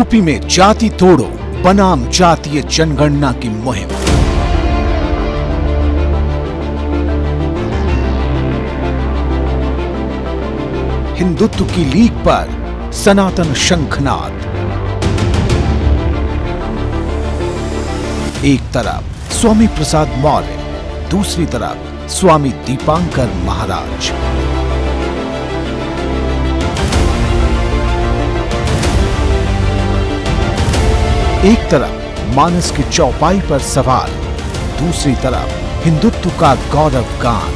UP में जाति तोड़ो बनाम जातीय जनगणना की मुहिम। हिंदुत्व की लीक पर सनातन शंखनाद। एक तरफ स्वामी प्रसाद मौर्य, दूसरी तरफ स्वामी दीपांकर महाराज। एक तरफ मानस की चौपाई पर सवाल, दूसरी तरफ हिंदुत्व का गौरव गान।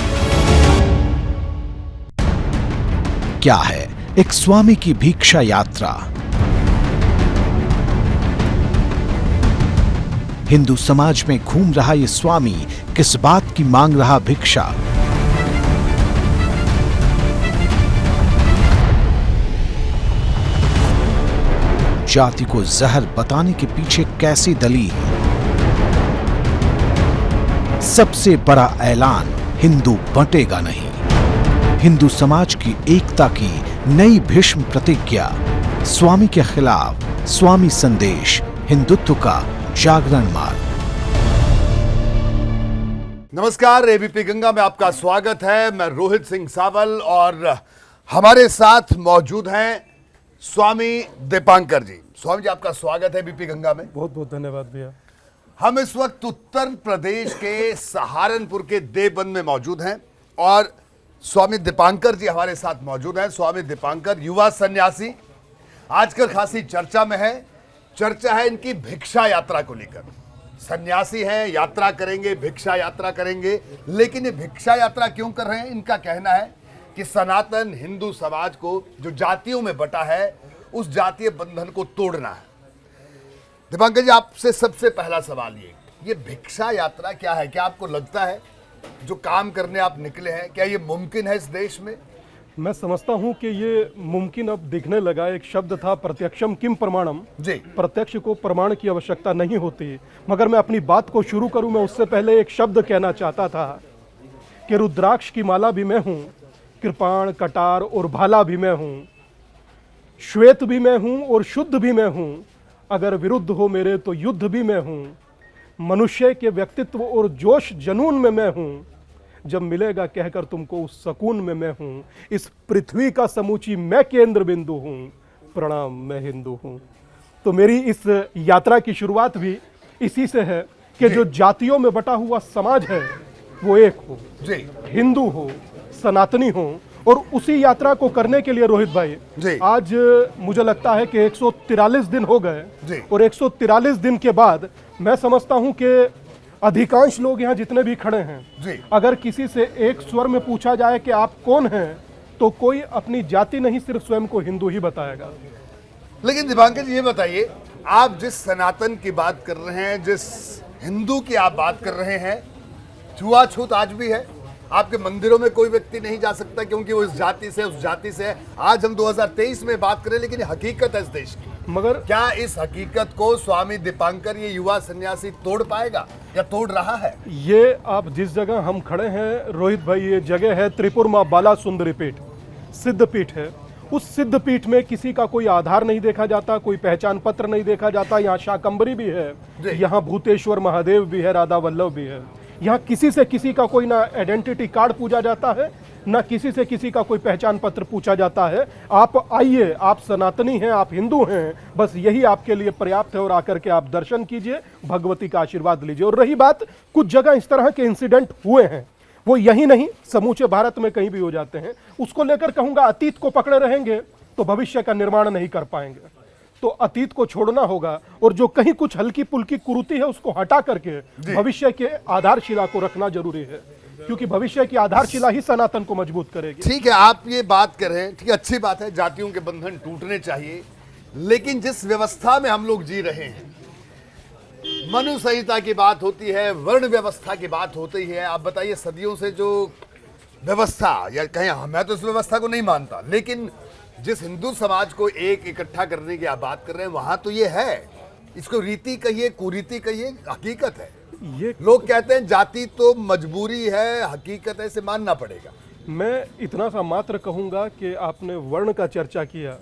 क्या है एक स्वामी की भिक्षा यात्रा? हिंदू समाज में घूम रहा ये स्वामी किस बात की मांग रहा भिक्षा? जाति को जहर बताने के पीछे कैसी दलील? सबसे बड़ा ऐलान, हिंदू बंटेगा नहीं। हिंदू समाज की एकता की नई भीष्म प्रतिज्ञा। स्वामी के खिलाफ स्वामी संदेश, हिंदुत्व का जागरण मार्ग। नमस्कार, एबीपी गंगा में आपका स्वागत है। मैं रोहित सिंह सावल और हमारे साथ मौजूद हैं स्वामी दीपांकर जी। स्वामी जी, आपका स्वागत है एबीपी गंगा में। बहुत बहुत धन्यवाद भैया। हम इस वक्त उत्तर प्रदेश के सहारनपुर के देवबंद में मौजूद हैं और स्वामी दीपांकर जी हमारे साथ मौजूद हैं। स्वामी दीपांकर युवा सन्यासी, आजकल खासी चर्चा में है। चर्चा है इनकी भिक्षा यात्रा को लेकर। सन्यासी हैं, यात्रा करेंगे, भिक्षा यात्रा करेंगे, लेकिन ये भिक्षा यात्रा क्यों कर रहे हैं? इनका कहना है कि सनातन हिंदू समाज को जो जातियों में बटा है, उस जातीय बंधन को तोड़ना है। दीपांकर जी, आपसे सबसे पहला सवाल ये भिक्षा यात्रा क्या है? क्या आपको लगता है जो काम करने आप निकले हैं, क्या ये मुमकिन है इस देश में? मैं समझता हूं कि ये मुमकिन अब दिखने लगा। एक शब्द था प्रत्यक्षम किम प्रमाणम जी। प्रत्यक्ष को प्रमाण की आवश्यकता नहीं होती। मगर मैं अपनी बात को शुरू करूं, मैं उससे पहले एक शब्द कहना चाहता था कि रुद्राक्ष की माला भी मैं हूं, कृपाण, कटार और भाला भी मैं हूं, श्वेत भी मैं हूं और शुद्ध भी मैं हूं। अगर विरुद्ध हो मेरे तो युद्ध भी मैं हूं। मनुष्य के व्यक्तित्व और जोश जनून में मैं हूं। जब मिलेगा कहकर तुमको उस सकून में मैं हूं। इस पृथ्वी का समूची मैं केंद्र बिंदु हूं। प्रणाम, मैं हिंदू हूं। तो मेरी इस यात्रा की शुरुआत भी इसी से है कि जो जातियों में बटा हुआ समाज है वो एक हो, हिंदू हो, सनातनी हो। और उसी यात्रा को करने के लिए रोहित भाई, आज मुझे लगता है कि 143 दिन हो गए और 143 दिन के बाद मैं समझता हूं कि अधिकांश लोग यहाँ जितने भी खड़े हैं, अगर किसी से एक स्वर में पूछा जाए कि आप कौन हैं, तो कोई अपनी जाति नहीं, सिर्फ स्वयं को हिंदू ही बताएगा। लेकिन दीपांकर जी, ये बताइए, आप जिस सनातन की बात कर रहे हैं, जिस हिंदू की आप बात कर रहे हैं, छुआछूत आज भी है। आपके मंदिरों में कोई व्यक्ति नहीं जा सकता क्योंकि वो इस जाति से, उस जाति से है। आज हम 2023 में बात करें, लेकिन हकीकत है इस देश की। मगर क्या इस हकीकत को स्वामी दीपांकर, ये युवा सन्यासी, तोड़ पाएगा या तोड़ रहा है? ये आप जिस जगह हम खड़े हैं रोहित भाई, ये जगह है त्रिपुर माँ बाला सुंदरी पीठ, सिद्ध पीठ है। उस सिद्ध पीठ में किसी का कोई आधार नहीं देखा जाता, कोई पहचान पत्र नहीं देखा जाता। यहाँ शाकंबरी भी है, यहाँ भूतेश्वर महादेव भी है, राधा वल्लभ भी है। यहाँ किसी से किसी का कोई ना आइडेंटिटी कार्ड पूछा जाता है, ना किसी से किसी का कोई पहचान पत्र पूछा जाता है। आप आइए, आप सनातनी हैं, आप हिंदू हैं, बस यही आपके लिए पर्याप्त है। और आकर के आप दर्शन कीजिए, भगवती का आशीर्वाद लीजिए। और रही बात, कुछ जगह इस तरह के इंसिडेंट हुए हैं, वो यही नहीं, समूचे भारत में कहीं भी हो जाते हैं। उसको लेकर कहूँगा, अतीत को पकड़े रहेंगे तो भविष्य का निर्माण नहीं कर पाएंगे। तो अतीत को छोड़ना होगा और जो कहीं कुछ हल्की पुल्की कुरीति है उसको हटा करके भविष्य के आधारशिला को रखना जरूरी है, क्योंकि भविष्य की आधारशिला ही सनातन को मजबूत करेगी। ठीक है, आप ये बात कर रहे हैं, ठीक है, अच्छी बात है, जातियों के बंधन टूटने चाहिए। लेकिन जिस व्यवस्था में हम लोग जी रहे हैं, मनु संहिता की बात होती है, वर्ण व्यवस्था की बात होती है। आप बताइए, सदियों से जो व्यवस्था, या कहें, मैं तो इस व्यवस्था को नहीं मानता, लेकिन जिस हिंदू समाज को एक इकट्ठा करने की आप बात कर रहे हैं, वहां तो ये है। इसको रीति कहिए, कुरीति कहिए, हकीकत है। ये लोग कहते हैं जाति तो मजबूरी है, हकीकत है, इसे मानना पड़ेगा। मैं इतना सा मात्र कहूंगा कि आपने वर्ण का चर्चा किया।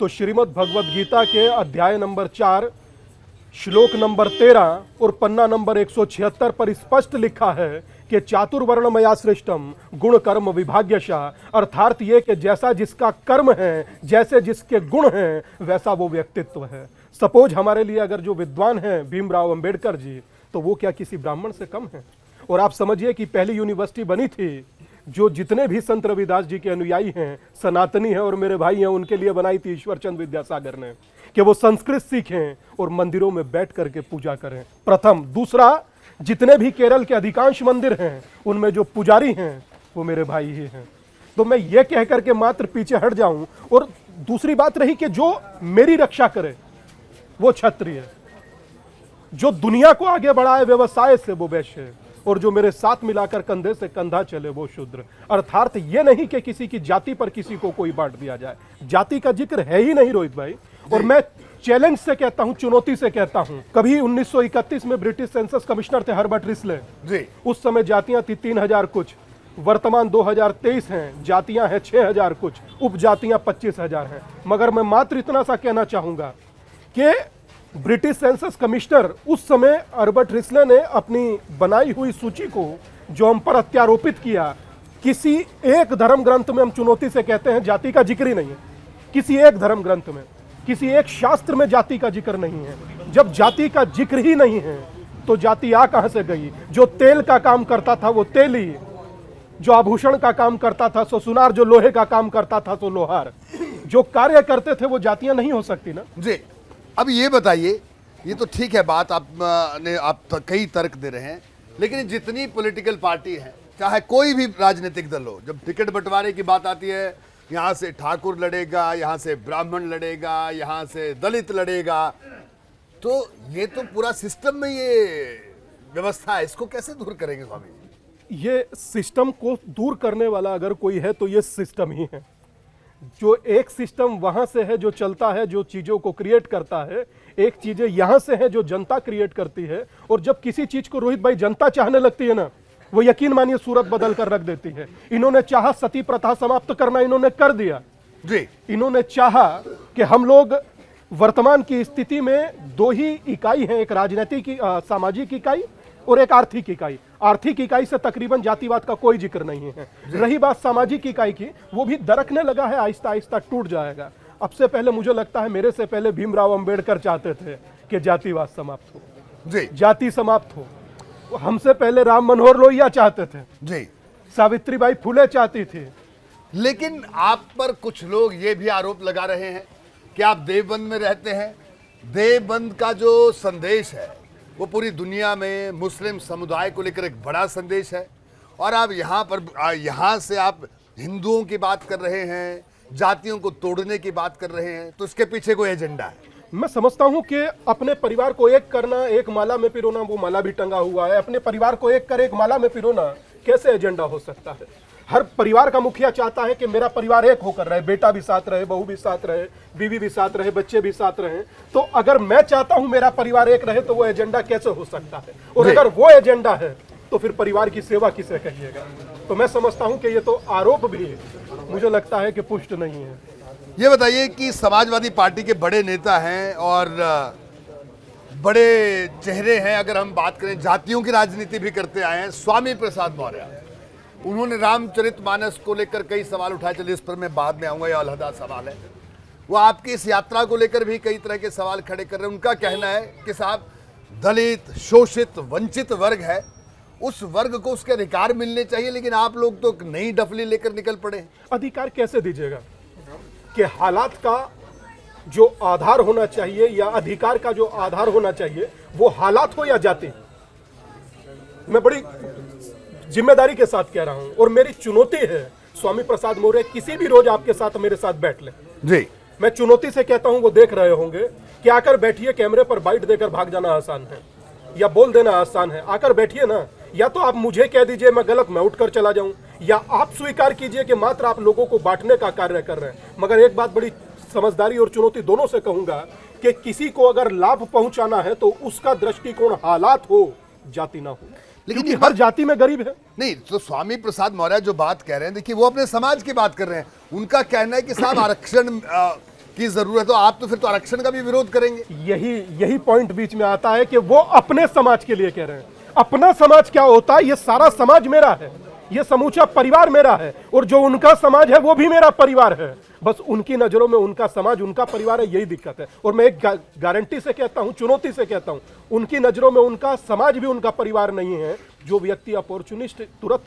तो श्रीमद् भगवद गीता के अध्याय नंबर 4 श्लोक नंबर 13 और पन्ना नंबर 176 पर स्पष्ट लिखा है कि चातुर्वर्ण मया सृष्टम गुण कर्म विभाग्यशः, अर्थात ये कि जैसा जिसका कर्म है, जैसे जिसके गुण हैं, वैसा वो व्यक्तित्व है। सपोज हमारे लिए अगर जो विद्वान हैं भीमराव अंबेडकर जी, तो वो क्या किसी ब्राह्मण से कम है? और आप समझिए कि पहली यूनिवर्सिटी बनी थी जो जितने भी संत रविदास जी के अनुयायी हैं, सनातनी हैं और मेरे भाई हैं, उनके लिए बनाई थी ईश्वरचंद विद्यासागर ने, कि वो संस्कृत सीखें और मंदिरों में बैठ करके पूजा करें। प्रथम। दूसरा, जितने भी केरल के अधिकांश मंदिर हैं उनमें जो पुजारी हैं वो मेरे भाई ही हैं। तो मैं ये कह करके मात्र पीछे हट जाऊं। और दूसरी बात रही कि जो मेरी रक्षा करे वो क्षत्रिय, जो दुनिया को आगे बढ़ाए व्यवसाय से वो वैश्य है, और जो मेरे साथ मिलाकर कंधे से कंधा चले वो शूद्र। अर्थात ये नहीं कि किसी की जाति पर किसी को कोई बांट दिया जाए, जाति का जिक्र है ही नहीं रोहित भाई। और मैं चैलेंज से कहता हूं, चुनौती से कहता हूं, कभी 1931 में ब्रिटिश सेंसस कमिश्नर थे हर्बर्ट रिस्ले जी, उस समय जातियां थी 3000 कुछ, वर्तमान 2023 हैं, जातियां हैं 6000 कुछ, उपजातियां 25000 हैं। मगर मैं मात्र इतना सा कहना चाहूंगा कि ब्रिटिश सेंसस कमिश्नर उस समय हर्बर्ट रिस्ले ने अपनी बनाई हुई सूची को जो हम पर अत्यारोपित किया, किसी एक धर्म ग्रंथ में, हम चुनौती से कहते हैं, जाति का जिक्र ही नहीं है। किसी एक धर्म ग्रंथ में, किसी एक शास्त्र में जाति का जिक्र नहीं है। जब जाति का जिक्र ही नहीं है तो जाति आ कहां से गई? जो तेल का काम करता था वो तेली, जो आभूषण का काम करता था सो सुनार, जो लोहे का काम करता था तो लोहार। जो कार्य करते थे वो जातियां नहीं हो सकती ना जी। अब ये बताइए, ये तो ठीक है बात, आप कई तर्क दे रहे हैं, लेकिन जितनी पॉलिटिकल पार्टी है, चाहे कोई भी राजनीतिक दल हो, जब टिकट बंटवारे की बात आती है, यहाँ से ठाकुर लड़ेगा, यहाँ से ब्राह्मण लड़ेगा, यहाँ से दलित लड़ेगा, तो ये तो पूरा सिस्टम में ये व्यवस्था है, इसको कैसे दूर करेंगे स्वामी जी? ये सिस्टम को दूर करने वाला अगर कोई है तो ये सिस्टम ही है। जो एक सिस्टम वहां से है जो चलता है, जो चीजों को क्रिएट करता है, एक चीजें यहां से है जो जनता क्रिएट करती है। और जब किसी चीज को रोहित भाई जनता चाहने लगती है ना, वो यकीन मानिए सूरत बदल कर रख देती है। इन्होंने चाहा सती प्रथा समाप्त करना, इन्होंने कर दिया जी। इन्होंने चाहा कि हम लोग वर्तमान की स्थिति में दो ही इकाई हैं, एक राजनीतिक सामाजिक इकाई और एक आर्थिक इकाई। आर्थिक इकाई से तकरीबन जातिवाद का कोई जिक्र नहीं है। रही बात सामाजिक इकाई की, वो भी दरकने लगा है, आहिस्ता आहिस्ता टूट जाएगा। अब से पहले मुझे लगता है मेरे से पहले भीमराव अंबेडकर चाहते थे कि जातिवाद समाप्त हो जी, जाति समाप्त हो। हमसे पहले राम मनोहर लोहिया चाहते थे जी, सावित्रीबाई फुले चाहती थी। लेकिन आप पर कुछ लोग ये भी आरोप लगा रहे हैं कि आप देवबंद में रहते हैं। देवबंद का जो संदेश है वो पूरी दुनिया में मुस्लिम समुदाय को लेकर एक बड़ा संदेश है, और आप यहाँ से आप हिंदुओं की बात कर रहे हैं, जातियों को तोड़ने की बात कर रहे हैं, तो इसके पीछे कोई एजेंडा है? मैं समझता हूं कि अपने परिवार को एक करना, एक माला में पिरोना, वो माला भी टंगा हुआ है। अपने परिवार को एक कर एक माला में पिरोना कैसे एजेंडा हो सकता है? हर परिवार का मुखिया चाहता है कि मेरा परिवार एक होकर रहे, बेटा भी साथ रहे, बहू भी साथ रहे, बीवी भी साथ रहे, बच्चे भी साथ रहे। तो अगर मैं चाहता हूं मेरा परिवार एक रहे तो वो एजेंडा कैसे हो सकता है? और अगर वो एजेंडा है तो फिर परिवार की सेवा किसे कहिएगा? तो मैं समझता हूं कि ये तो आरोप भी मुझे लगता है कि पुष्ट नहीं है। ये बताइए कि समाजवादी पार्टी के बड़े नेता हैं और बड़े चेहरे हैं, अगर हम बात करें जातियों की राजनीति भी करते आए हैं, स्वामी प्रसाद मौर्य, उन्होंने रामचरितमानस को लेकर कई सवाल उठाए। चलिए इस पर मैं बाद में आऊंगा, यह अलहदा सवाल है। वो आपकी इस यात्रा को लेकर भी कई तरह के सवाल खड़े कर रहे हैं। उनका कहना है कि साहब, दलित, शोषित, वंचित वर्ग है, उस वर्ग को उसके अधिकार मिलने चाहिए, लेकिन आप लोग तो नई डफली लेकर निकल पड़े। अधिकार कैसे दीजिएगा? कि हालात का जो आधार होना चाहिए या अधिकार का जो आधार होना चाहिए वो हालात हो या जाति। मैं बड़ी जिम्मेदारी के साथ कह रहा हूं और मेरी चुनौती है स्वामी प्रसाद मौर्य, किसी भी रोज आपके साथ मेरे साथ बैठ ले जी। मैं चुनौती से कहता हूं, वो देख रहे होंगे कि आकर बैठिए, कैमरे पर बाइट देकर भाग जाना आसान है या बोल देना आसान है। आकर बैठिए ना, या तो आप मुझे कह दीजिए मैं गलत, मैं उठकर चला जाऊं, या आप स्वीकार कीजिए कि मात्र आप लोगों को बांटने का कार्य कर रहे हैं। मगर एक बात बड़ी समझदारी और चुनौती दोनों से कहूंगा कि किसी को अगर लाभ पहुंचाना है तो उसका दृष्टिकोण हालात हो, जाति ना हो। लेकिन हर जाति में गरीब है। नहीं तो स्वामी प्रसाद मौर्य जो बात कह रहे हैं, देखिए वो अपने समाज की बात कर रहे हैं। उनका कहना है कि साहब आरक्षण की जरूरत है, तो आप तो फिर तो आरक्षण का भी विरोध करेंगे। यही पॉइंट बीच में आता है कि वो अपने समाज के लिए कह रहे हैं। अपना समाज क्या होता है? ये सारा समाज मेरा है, ये समूचा परिवार मेरा है, और जो उनका समाज है वो भी मेरा परिवार है। बस उनकी नजरों में उनका समाज उनका परिवार है, यही दिक्कत है। और मैं एक गारंटी से कहता हूं, चुनौती से कहता हूं, उनकी नजरों में उनका समाज भी उनका परिवार नहीं है। जो व्यक्ति अपॉर्चुनिस्ट तुरंत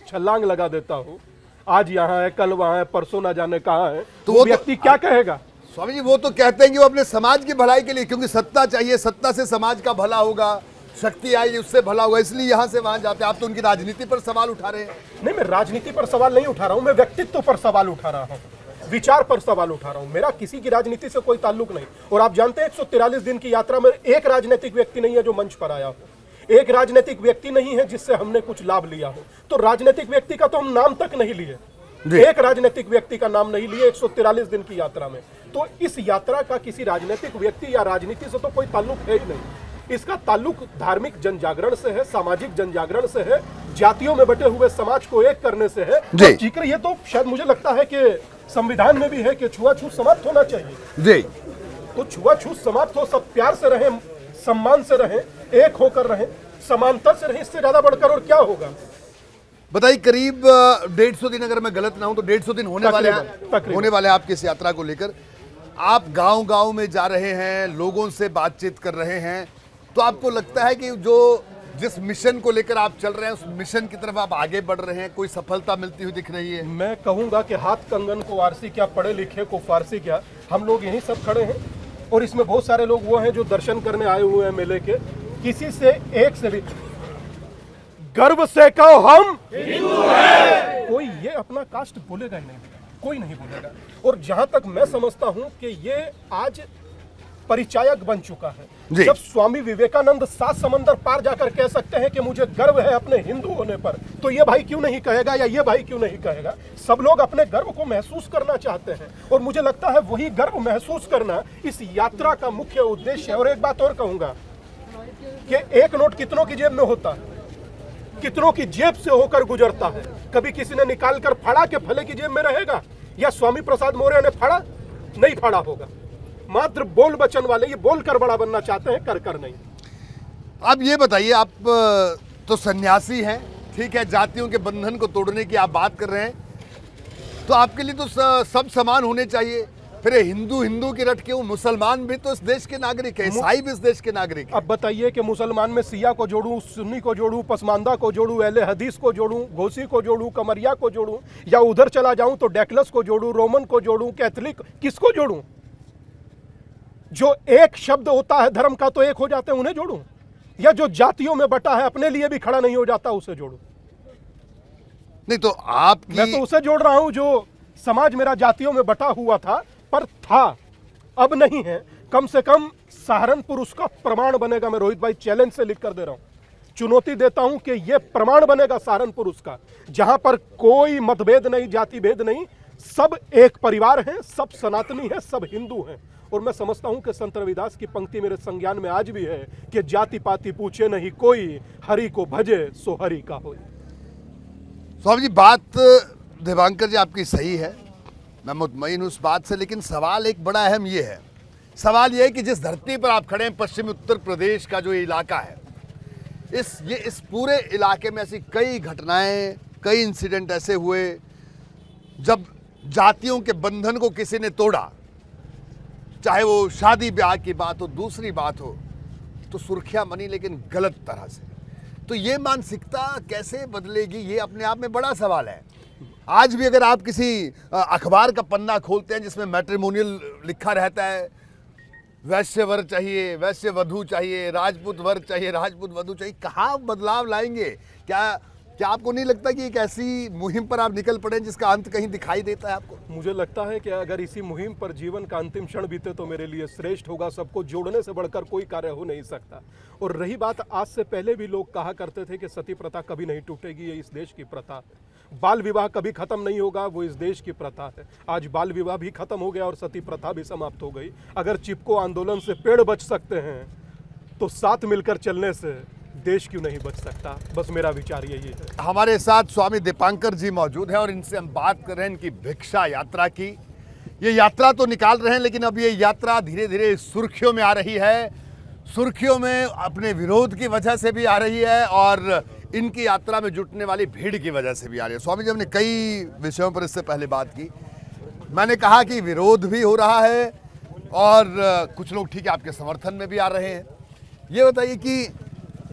छलांग लगा देता हो, आज यहाँ है, कल वहां है, परसों ना जाने कहाँ है, तो वो व्यक्ति क्या कहेगा? स्वामी जी वो तो कहते हैं कि वो अपने समाज की भलाई के लिए, क्योंकि सत्ता चाहिए, सत्ता से समाज का भला होगा, शक्ति आएगी उससे भला होगा, इसलिए यहां से वहां जाते हैं। आप तो उनकी राजनीति पर सवाल उठा रहे हैं। नहीं, मैं राजनीति पर सवाल नहीं उठा रहा हूं, मैं व्यक्तित्व पर सवाल उठा रहा हूं, विचार पर सवाल उठा रहा हूं। मेरा किसी की राजनीति से कोई ताल्लुक नहीं। और आप जानते हैं 143 दिन की यात्रा में एक राजनीतिक व्यक्ति नहीं है जो मंच पर आया हो, एक राजनीतिक व्यक्ति नहीं है जिससे हमने कुछ लाभ लिया हो। तो राजनीतिक व्यक्ति का तो हम नाम तक नहीं लिए, एक राजनीतिक व्यक्ति का नाम नहीं लिए 143 दिन की यात्रा में। तो इस यात्रा का किसी राजनीतिक व्यक्ति या राजनीति से तो कोई ताल्लुक है ही नहीं। इसका ताल्लुक धार्मिक जन जागरण से है, सामाजिक जन जागरण से है, जातियों में बटे हुए समाज को एक करने से है। और जिक्र ये तो शायद मुझे लगता है कि संविधान में भी है कि छुआछूत समाप्त होना चाहिए जी। तो छुआछूत समाप्त हो, सब प्यार से रहें, सम्मान से रहें, एक होकर रहें, समानता से रहें, इससे ज्यादा बढ़कर और क्या होगा? बताइए, करीब 150 दिन, अगर मैं गलत ना हूं तो 150 दिन होने वाले हैं आपकी इस यात्रा को लेकर। आप गांव-गांव में जा रहे हैं, लोगों से बातचीत कर रहे हैं, तो आपको लगता है कि जिस मिशन को लेकर आप चल रहे हैं उस मिशन की तरफ आप आगे बढ़ रहे हैं, कोई सफलता मिलती हुई दिख रही है? मैं कहूंगा कि हाथ कंगन को वारसी क्या, पढ़े लिखे को फारसी क्या, हम लोग यहीं सब खड़े हैं। और इसमें बहुत सारे लोग वो हैं जो दर्शन करने आए हुए हैं मेले के। किसी से एक से भी गर्व से कहो हम हिंदू हैं। कोई ये अपना कास्ट बोलेगा ही नहीं, कोई नहीं बोलेगा। और जहां तक मैं समझता हूं कि ये आज परिचायक बन चुका है। जब स्वामी विवेकानंद 7 समंदर पार जाकर कह सकते हैं कि मुझे गर्व है अपने हिंदू होने पर, तो ये भाई क्यों नहीं कहेगा, या ये भाई क्यों नहीं कहेगा? सब लोग अपने गर्व को महसूस करना चाहते हैं, और मुझे लगता है वही गर्व महसूस करना इस यात्रा का मुख्य उद्देश्य है। और एक बात और कहूंगा कि एक नोट कितनों की जेब में होता है, कितनों की जेब से होकर गुजरता है। कभी किसी ने निकाल कर फाड़ा के फले की जेब में रहेगा, या स्वामी प्रसाद मौर्य ने फाड़ा? नहीं फाड़ा होगा। मात्र बोल बचन वाले ये बोल कर बड़ा बनना चाहते हैं, कर कर नहीं। अब ये बताइए, आप तो सन्यासी हैं, ठीक है, जातियों के बंधन को तोड़ने की आप बात कर रहे हैं, तो आपके लिए तो सब समान होने चाहिए। फिर हिंदू हिंदू की रट क्यों? मुसलमान भी तो इस देश के नागरिक है, ईसाई भी इस देश के नागरिक है। अब बताइए कि मुसलमान में सिया को जोड़ूं, सुन्नी को जोड़ूं, पसमानदा को जोड़ूं, अहले हदीस को जोड़ूं, घोसी को जोड़ूं, कमरिया को जोड़ूं, या उधर चला जाऊं तो डेकलस को जोड़ूं, रोमन को जोड़ूं, कैथलिक, किसको जोड़ूं? जो एक शब्द होता है धर्म का तो एक हो जाते हैं, उन्हें जोड़ूं? या जो जातियों में बटा है, अपने लिए भी खड़ा नहीं हो जाता, उसे जोड़ूं? नहीं तो मैं तो उसे जोड़ रहा हूं जो समाज मेरा जातियों में बटा हुआ था, पर था, अब नहीं है। कम से कम सहारनपुर उसका प्रमाण बनेगा। मैं रोहित भाई चैलेंज से लिख कर दे रहा हूं, चुनौती देता हूं कि यह प्रमाण बनेगा सहारनपुर उसका, जहां पर कोई मतभेद नहीं, जाति भेद नहीं, सब एक परिवार हैं, सब सनातनी हैं, सब हिंदू हैं। और मैं समझता हूं कि संत रविदास की पंक्ति मेरे संज्ञान में आज भी है कि जाति पाति पूछे नहीं कोई, हरि को भजे सो हरि का होय। स्वामी जी, बात देवांकर जी आपकी सही है, मैं मुतमईन हूं उस बात से, लेकिन सवाल एक बड़ा अहम ये है। सवाल ये है कि जिस धरती पर आप खड़े हैं, पश्चिमी उत्तर प्रदेश का जो इलाका है, इस पूरे इलाके में ऐसी कई घटनाएं, कई इंसिडेंट ऐसे हुए जब जातियों के बंधन को किसी ने तोड़ा, चाहे वो शादी ब्याह की बात हो, दूसरी बात हो, तो सुर्खियां बनी, लेकिन गलत तरह से। तो ये मानसिकता कैसे बदलेगी, ये अपने आप में बड़ा सवाल है। आज भी अगर आप किसी अखबार का पन्ना खोलते हैं जिसमें मैट्रिमोनियल लिखा रहता है, वैश्य वर चाहिए, वैश्य वधू चाहिए, राजपूत वर चाहिए, राजपूत वधू चाहिए, कहाँ बदलाव लाएंगे? क्या आपको नहीं लगता कि एक ऐसी मुहिम पर आप निकल पड़े जिसका अंत कहीं दिखाई देता है आपको? मुझे लगता है कि अगर इसी मुहिम पर जीवन का अंतिम क्षण बीते तो मेरे लिए श्रेष्ठ होगा। सबको जोड़ने से बढ़कर कोई कार्य हो नहीं सकता। और रही बात, आज से पहले भी लोग कहा करते थे कि सती प्रथा कभी नहीं टूटेगी, ये इस देश की प्रथा है। बाल विवाह कभी खत्म नहीं होगा, वो इस देश की प्रथा है। आज बाल विवाह भी खत्म हो गया और सती प्रथा भी समाप्त हो गई। अगर चिपको आंदोलन से पेड़ बच सकते हैं तो साथ मिलकर चलने से देश क्यों नहीं बच सकता? बस मेरा विचार यही है। हमारे साथ स्वामी दीपांकर जी मौजूद हैं और इनसे हम बात कर रहे हैं इनकी भिक्षा यात्रा की। ये यात्रा तो निकाल रहे हैं, लेकिन अब ये यात्रा धीरे धीरे सुर्खियों में आ रही है। सुर्खियों में अपने विरोध की वजह से भी आ रही है और इनकी यात्रा में जुटने वाली भीड़ की वजह से भी आ रही है। स्वामी जी, हमने कई विषयों पर इससे पहले बात की। मैंने कहा कि विरोध भी हो रहा है और कुछ लोग ठीक है आपके समर्थन में भी आ रहे हैं। ये बताइए कि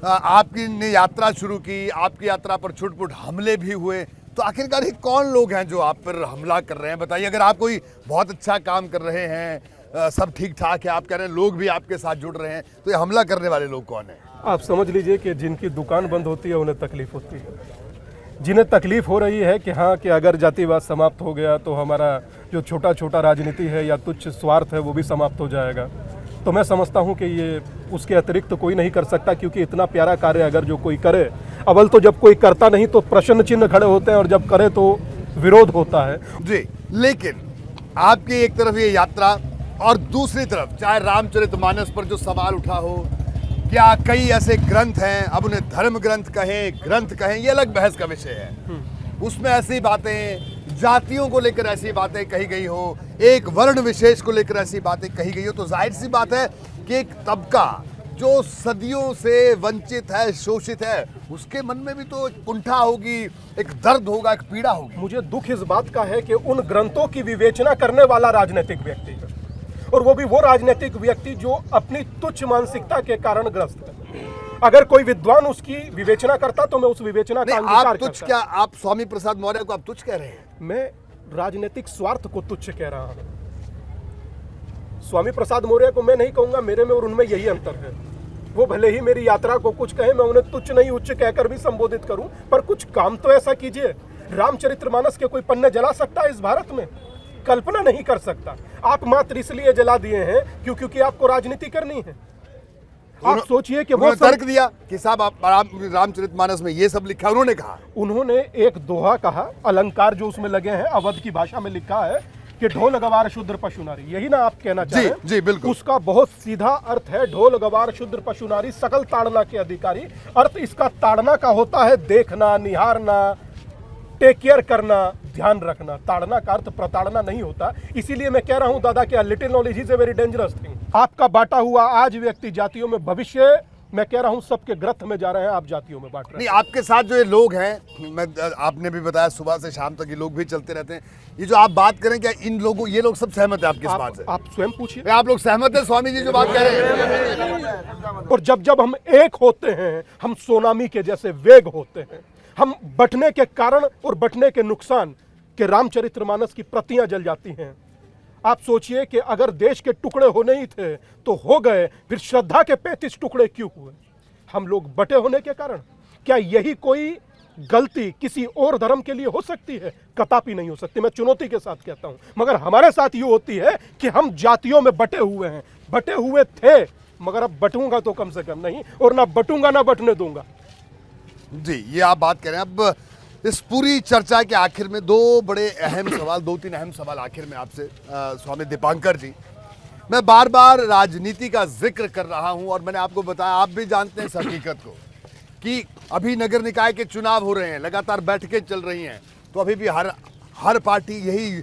आपकी ने यात्रा शुरू की, आपकी यात्रा पर छुटपुट हमले भी हुए, तो आखिरकार ये कौन लोग हैं जो आप पर हमला कर रहे हैं? बताइए। अगर आप कोई बहुत अच्छा काम कर रहे हैं, सब ठीक ठाक है, आप कह रहे हैं लोग भी आपके साथ जुड़ रहे हैं, तो ये हमला करने वाले लोग कौन हैं? आप समझ लीजिए कि जिनकी दुकान बंद होती है उन्हें तकलीफ होती है। जिन्हें तकलीफ हो रही है कि हाँ, कि अगर जातिवाद समाप्त हो गया तो हमारा जो छोटा छोटा राजनीति है या तुच्छ स्वार्थ है वो भी समाप्त हो जाएगा। तो मैं समझता हूँ कि ये उसके अतिरिक्त तो कोई नहीं कर सकता, क्योंकि इतना प्यारा कार्य अगर जो कोई करे, अव्वल तो जब कोई करता नहीं तो प्रश्न चिन्ह खड़े होते हैं और जब करे तो विरोध होता है। जी, लेकिन आपकी एक तरफ ये यात्रा और दूसरी तरफ चाहे रामचरितमानस पर जो सवाल उठा हो, क्या कई ऐसे ग्रंथ हैं, अब उन्हें धर्म ग्रंथ कहें, ये अलग बहस का विषय है। उसमें ऐसी बातें, जातियों को लेकर ऐसी बातें कही गई हो, एक वर्ण विशेष को लेकर ऐसी बातें कही गई हो, तो जाहिर सी बात है कि एक तबका जो सदियों से वंचित है, शोषित है, उसके मन में भी तो एक कुंठा होगी, एक दर्द होगा, एक पीड़ा होगी। मुझे दुख इस बात का है कि उन ग्रंथों की विवेचना करने वाला राजनीतिक व्यक्ति है, और वो भी वो राजनीतिक व्यक्ति जो अपनी तुच्छ मानसिकता के कारण ग्रस्त है। अगर कोई विद्वान उसकी विवेचना करता तो मैं उस विवेचना का अंगीकार करता। क्या आप स्वामी प्रसाद मौर्य को आप तुच्छ कह रहे हैं? मैं राजनीतिक स्वार्थ को तुच्छ कह रहा हूं। स्वामी प्रसाद मौर्य को मैं नहीं कहूंगा, मेरे में और उनमें यही अंतर है। वो भले ही मेरी यात्रा को कुछ कहे, मैं उन्हें तुच्छ नहीं उच्च कहकर भी संबोधित करूं, पर कुछ काम तो ऐसा कीजिए। रामचरितमानस के कोई पन्ने जला सकता है इस भारत में? कल्पना नहीं कर सकता। आप मात्र इसलिए जला दिए हैं क्योंकि आपको राजनीति करनी है। आप सोचिए कि वो तर्क दिया कि साहब आप रामचरितमानस में ये सब लिखा, उन्होंने कहा, उन्होंने एक दोहा कहा, अलंकार जो उसमें लगे हैं अवध की भाषा में लिखा है कि ढोल गवार शूद्र पशु नारी, यही ना आप कहना चाह रहे हैं? जी बिल्कुल। उसका बहुत सीधा अर्थ है, ढोल गवार शूद्र पशु नारी सकल ताड़ना के अधिकारी। अर्थ इसका ताड़ना का होता है देखना, निहारना, टेक केयर करना, ध्यान रखना। ताड़ना का अर्थ प्रताड़ना नहीं होता। इसीलिए मैं कह रहा हूं दादा कि little knowledge is a very dangerous thing. आपका बांटा हुआ आज व्यक्ति जातियों में, भविष्य मैं कह रहा हूं सबके ग्रथ में जा रहे हैं, आप जातियों में बांट रहे हैं। नहीं, आपके साथ जो ये लोग हैं, मैं आपने भी बताया सुबह से शाम तक ये लोग भी चलते रहते हैं। ये जो आप बात करें, क्या इन लोगों, ये लोग सब सहमत है आपकी इस बात से? आप स्वयं पूछिए। आप लोग सहमत है स्वामी जी जो बात कह रहे हैं? और जब हम एक होते हैं, हम सोनामी के जैसे वेग होते हैं। हम बंटने के कारण और बंटने के नुकसान के रामचरितमानस की प्रतियां जल जाती हैं। आप सोचिए कि अगर देश के टुकड़े होने ही थे तो हो गए, फिर श्रद्धा के 35 टुकड़े क्यों हुए? हम लोग बटे होने के कारण। क्या यही कोई गलती किसी और धर्म के लिए हो सकती है? कदापि नहीं हो सकती। मैं चुनौती के साथ कहता हूं। मगर हमारे साथ ये होती है कि हम जातियों में बटे हुए हैं, बटे हुए थे, मगर अब बटूंगा तो कम से कम नहीं, और ना बटूंगा ना बटने दूंगा। जी, ये आप बात करें। अब इस पूरी चर्चा के आखिर में दो तीन अहम सवाल आखिर में आपसे स्वामी दीपांकर जी। मैं बार बार राजनीति का जिक्र कर रहा हूं और मैंने आपको बताया, आप भी जानते हैं इस हकीकत को कि अभी नगर निकाय के चुनाव हो रहे हैं, लगातार बैठकें चल रही हैं, तो अभी भी हर पार्टी यही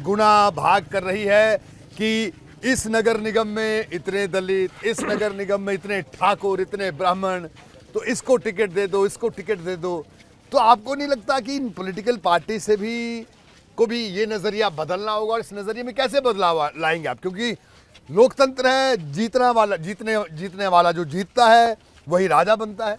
गुना भाग कर रही है कि इस नगर निगम में इतने दलित, इस नगर निगम में इतने ठाकुर, इतने ब्राह्मण, तो इसको टिकट दे दो, इसको टिकट दे दो। तो आपको नहीं लगता कि इन पॉलिटिकल पार्टी से भी ये नजरिया बदलना होगा? और इस नजरिए में कैसे बदलाव लाएंगे आप? क्योंकि लोकतंत्र है, जीतने वाला जो जीतता है वही राजा बनता है।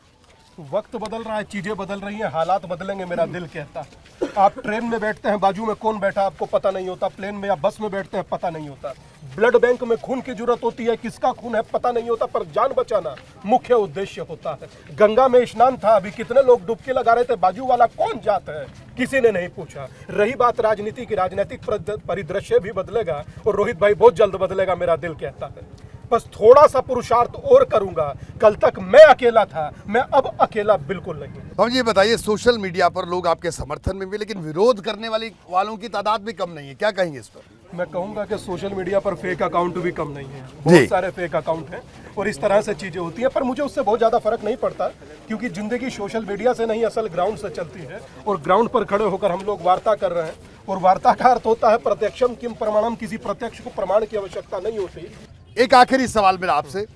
वक्त बदल रहा है, चीजें बदल रही हैं, हालात बदलेंगे, मेरा दिल कहता है। आप ट्रेन में बैठते हैं, बाजू में कौन बैठा आपको पता नहीं होता। प्लेन में या बस में बैठते हैं, पता नहीं होता। ब्लड बैंक में खून की जरूरत होती है, किसका खून है पता नहीं होता, पर जान बचाना मुख्य उद्देश्य होता है। गंगा में स्नान था, अभी कितने लोग डुबकी लगा रहे थे, बाजू वाला कौन जात है किसी ने नहीं पूछा। रही बात राजनीति की, राजनीतिक परिदृश्य भी बदलेगा और रोहित भाई बहुत जल्द बदलेगा, मेरा दिल कहता है। बस थोड़ा सा पुरुषार्थ और करूंगा। कल तक मैं अकेला था, मैं अब अकेला बिल्कुल नहीं। हम ये बताइए, सोशल मीडिया पर लोग आपके समर्थन में भी, लेकिन विरोध करने वालों की तादाद भी कम नहीं है, क्या कहेंगे इस पर? मैं कहूंगा कि सोशल मीडिया पर फेक अकाउंट भी कम नहीं है, बहुत सारे फेक अकाउंट हैं और इस तरह से चीजें होती है। पर मुझे उससे बहुत ज्यादा फर्क नहीं पड़ता, क्योंकि जिंदगी सोशल मीडिया से नहीं, असल ग्राउंड से चलती है। और ग्राउंड पर खड़े होकर हम लोग वार्ता कर रहे हैं और वार्ता का अर्थ होता है प्रत्यक्षम किम प्रमाणम, किसी प्रत्यक्ष को प्रमाण की आवश्यकता नहीं होती। एक आखिरी सवाल मेरा आपसे,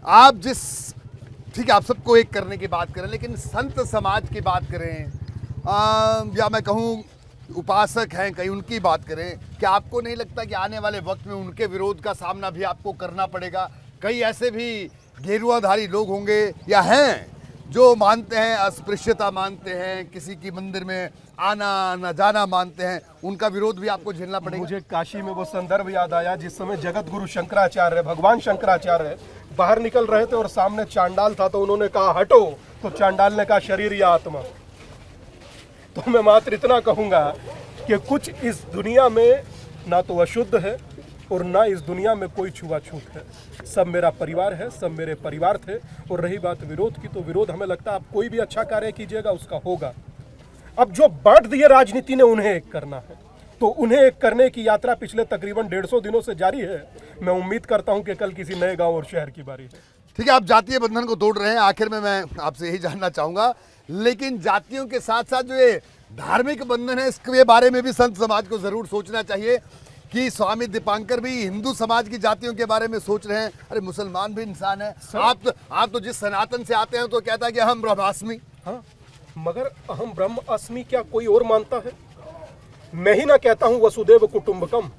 आप जिस, ठीक है आप सबको एक करने की बात करें, लेकिन संत समाज की बात करें या मैं कहूँ उपासक हैं कहीं, उनकी बात करें, क्या आपको नहीं लगता कि आने वाले वक्त में उनके विरोध का सामना भी आपको करना पड़ेगा? कई ऐसे भी गेरुआधारी लोग होंगे या हैं जो मानते हैं, अस्पृश्यता मानते हैं, किसी की मंदिर में आना न जाना मानते हैं, उनका विरोध भी आपको झेलना पड़ेगा? मुझे काशी में वो संदर्भ याद आया जिस समय जगत गुरु शंकराचार्य, भगवान शंकराचार्य बाहर निकल रहे थे और सामने चांडाल था, तो उन्होंने कहा हटो, तो चांडाल ने कहा शरीर या आत्मा। तो मैं मात्र इतना कहूंगा कि कुछ इस दुनिया में ना तो अशुद्ध है और ना इस दुनिया में कोई छुआछूत है। सब मेरा परिवार है, सब मेरे परिवार थे। और रही बात विरोध की, तो विरोध हमें लगता है आप कोई भी अच्छा कार्य कीजिएगा उसका होगा। अब जो बांट दिए राजनीति ने, उन्हें एक करना है, तो उन्हें एक करने की यात्रा पिछले तकरीबन 150 दिनों से जारी है। मैं उम्मीद करता हूं कि कल किसी नए गांव और शहर की बारी है। ठीक है, आप जातीय बंधन को तोड़ रहे हैं, आखिर में मैं आपसे यही जानना चाहूंगा, लेकिन जातियों के साथ साथ जो ये धार्मिक बंधन है, इसके बारे में भी संत समाज को जरूर सोचना चाहिए कि स्वामी दीपांकर भी हिंदू समाज की जातियों के बारे में सोच रहे हैं। अरे मुसलमान भी इंसान है। आप तो जिस सनातन से आते हैं तो कहता है कि हम ब्रह्मास्मि। हाँ, मगर अहम ब्रह्म अस्मि क्या कोई और मानता है? मैं ही ना कहता हूँ वसुदेव कुटुंबकम,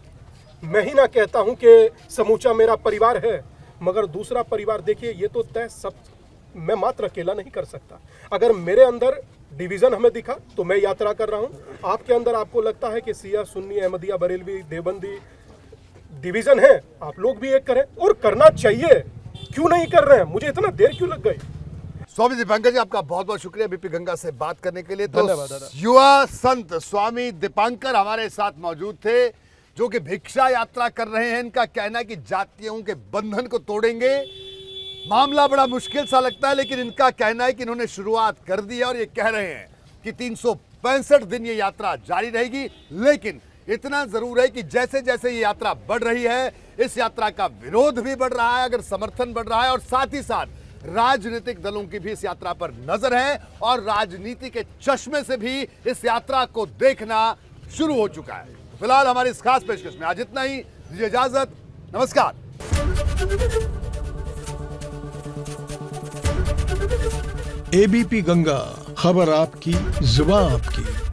मैं ही ना कहता हूँ कि समूचा मेरा परिवार है, मगर दूसरा परिवार देखिए, ये तो तय सब मैं मात्र अकेला नहीं कर सकता। अगर मेरे अंदर डिवीजन हमें दिखा तो मैं यात्रा कर रहा हूँ, आपके अंदर आपको लगता है कि सिया, सुन्नी, अहमदिया, बरेलवी, देवबंदी डिवीजन है, आप लोग भी एक करें, और करना चाहिए। क्यों नहीं कर रहे हैं? मुझे इतना देर क्यों लग गई? स्वामी दीपांकर जी, आपका बहुत बहुत शुक्रिया बीपी गंगा से बात करने के लिए। तो धन्यवाद दादा। युवा संत स्वामी दीपांकर हमारे साथ मौजूद थे, जो कि भिक्षा यात्रा कर रहे हैं। इनका कहना है कि जातियों के बंधन को तोड़ेंगे। मामला बड़ा मुश्किल सा लगता है, लेकिन इनका कहना है कि इन्होंने शुरुआत कर दी है और ये कह रहे हैं कि 365 दिन ये यात्रा जारी रहेगी। लेकिन इतना जरूर है कि जैसे जैसे ये यात्रा बढ़ रही है, इस यात्रा का विरोध भी बढ़ रहा है, अगर समर्थन बढ़ रहा है, और साथ ही साथ राजनीतिक दलों की भी इस यात्रा पर नजर है और राजनीति के चश्मे से भी इस यात्रा को देखना शुरू हो चुका है। फिलहाल हमारी इस खास पेशकश में आज इतना ही। दीजिए इजाजत, नमस्कार। एबीपी गंगा, खबर आपकी, जुबान आपकी।